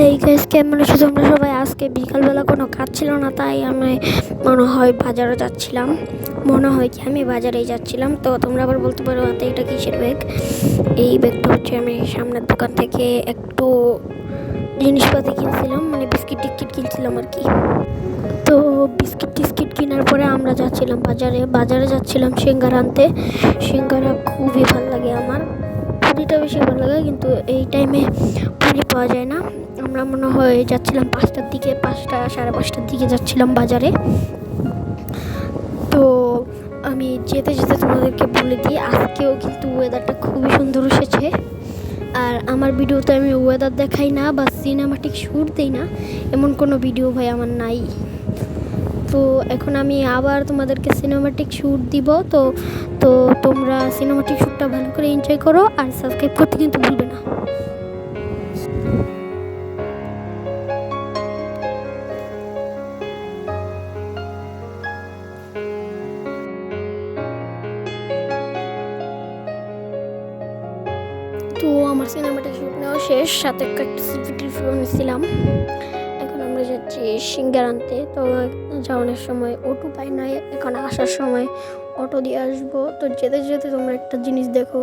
এই গাইস, কেমন আছো তোমরা সবাই? আজকে বিকালবেলা কোনো কাজ ছিল না, তাই আমি মনে হয় বাজারে যাচ্ছিলাম। আমি বাজারেই যাচ্ছিলাম। তো তোমরা আবার বলতে পারো হাতে এটা কিসের ব্যাগ? এই ব্যাগটা হচ্ছে আমি সামনের দোকান থেকে একটু জিনিসপাতি কিনছিলাম, মানে বিস্কিট টিস্কিট কিনছিলাম আর কি। তো বিস্কিট টিস্কিট কেনার পরে আমরা যাচ্ছিলাম বাজারে যাচ্ছিলাম সিঙ্গারা আনতে। সিঙ্গারা খুবই ভালো লাগে আমার, পুরিটা বেশি ভালো লাগে, কিন্তু এই টাইমে পুরি পাওয়া যায় না। আমরা মনে হয় যাচ্ছিলাম 5টার দিকে, 5টা সাড়ে 5টার দিকে যাচ্ছিলাম বাজারে। তো আমি যেতে যেতে তোমাদেরকে বলে দিই, আজকেও কিন্তু ওয়েদারটা খুবই সুন্দর এসেছে। আর আমার ভিডিওতে আমি ওয়েদার দেখাই না বা সিনেমাটিক শ্যুট দিই না, এমন কোনো ভিডিও ভাই আমার নাই। তো এখন আমি আবার তোমাদেরকে সিনেমাটিক শ্যুট দিব। তো তো তোমরা সিনেমাটিক শ্যুটটা ভালো করে এনজয় করো, আর সাবস্ক্রাইব করতে কিন্তু ভুলবে না। তো আমার সিনেমাটিক শ্যুট নেওয়া শেষ, সাথে একটা টিভি নিয়েছিলাম। এখন আমরা যাচ্ছি সিঙ্গারা আনতে। তো যাওয়ানোর সময় অটো পাই নাই, এখন আসার সময় অটো দিয়ে আসবো। তো যেতে যেতে তোমরা একটা জিনিস দেখো।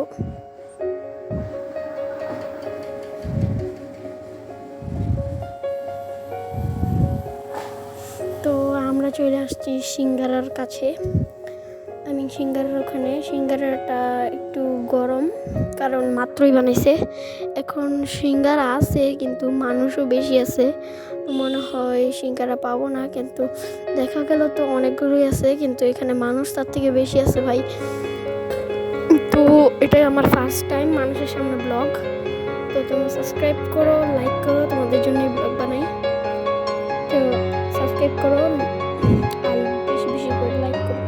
তো আমরা চলে আসছি সিঙ্গারার কাছে। আমি সিঙ্গারার ওখানে, সিঙ্গারাটা একটু গরম, কারণ মাত্রই বানাইছে। এখন সিঙ্গারা আছে কিন্তু মানুষও বেশি আছে, মনে হয় সিঙ্গারা পাবো না, কিন্তু দেখা গেল তো অনেকগুলোই আছে, কিন্তু এখানে মানুষ তার থেকে বেশি আছে ভাই। তো এটাই আমার ফার্স্ট টাইম মানুষের সামনে ব্লগ। তো তোমরা সাবস্ক্রাইব করো, লাইক করো, তোমাদের জন্যই ব্লগ বানাই। তো সাবস্ক্রাইব করো আর বেশি বেশি করে লাইক করো।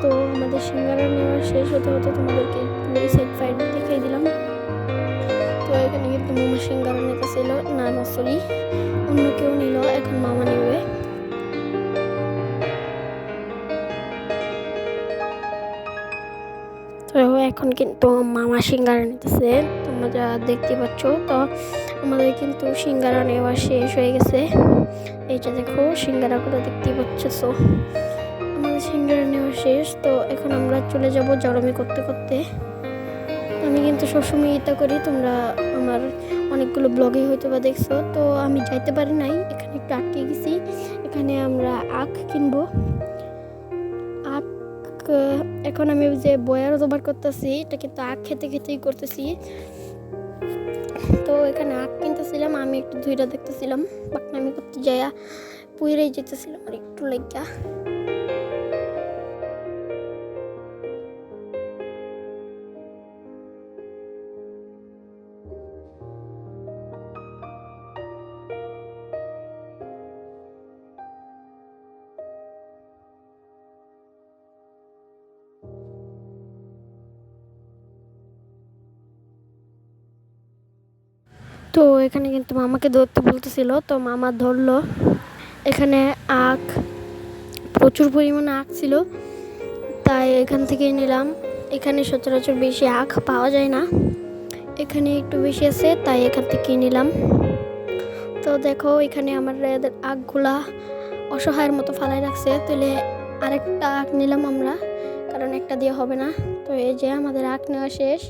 তো আমাদের সিঙ্গারা নেওয়া শেষ হতে হতে তোমাদেরকে এই সাইড ফাইড দেখিয়ে দিলাম। তো এখানে কিন্তু মামা সিঙ্গারা নিতেছিল, না সরি, অন্য কেউ নিল, এখন মামা নেবে। তো এখন কিন্তু মামা সিঙ্গারা নিতেছে, তোমরা যা দেখতে পাচ্ছ। তো আমাদের কিন্তু সিঙ্গারা নেওয়া শেষ হয়ে গেছে। এইটা দেখো, সিঙ্গারাগুলো দেখতে পাচ্ছ। তো আমাদের সিঙ্গারা নেওয়া শেষ। তো এখন আমরা চলে যাব জড়ামি করতে করতে। আমি কিন্তু সবসময় এটা করি, তোমরা আমার অনেকগুলো ব্লগে হয়তো বা দেখছো। তো আমি যাইতে পারি নাই, এখানে একটু আটকে গেছি। এখানে আমরা আখ কিনবো। আখ এখন আমি যে বয়ার জোগাড় করতেছি, এটা কিন্তু আখ খেতে খেতেই করতেছি। তো এখানে আখ কিনতেছিলাম, আমি একটু ধুইরা দেখতেছিলাম, বাটনামি করতে যাইয়া পুইরাই যেতেছিলাম আর একটু লেগা। তো এখানে কিন্তু মামাকে ধরতে বলতেছিল, তো মামা ধরলো। এখানে আখ, প্রচুর পরিমাণে আখ ছিল, তাই এখান থেকেই নিলাম। এখানে সচরাচর বেশি আখ পাওয়া যায় না, এখানে একটু বেশি আছে, তাই এখান থেকেই নিলাম। তো দেখো, এখানে আমার আখগুলা অসহায়ের মতো ফালাই রাখছে, তাহলে আরেকটা আখ নিলাম আমরা, কারণ একটা দিয়ে হবে না। তো এই যে আমাদের আখ নেওয়া শেষ।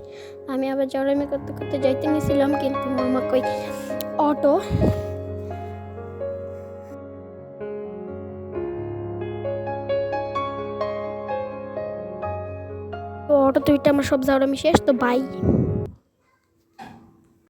আমি আবার জড়ামি করতে করতে যাইতে নিয়েছিলাম, কিন্তু মামা কই অটো। তো অটো দুইটা আমার সব জড়ামি শেষ। তো বাই।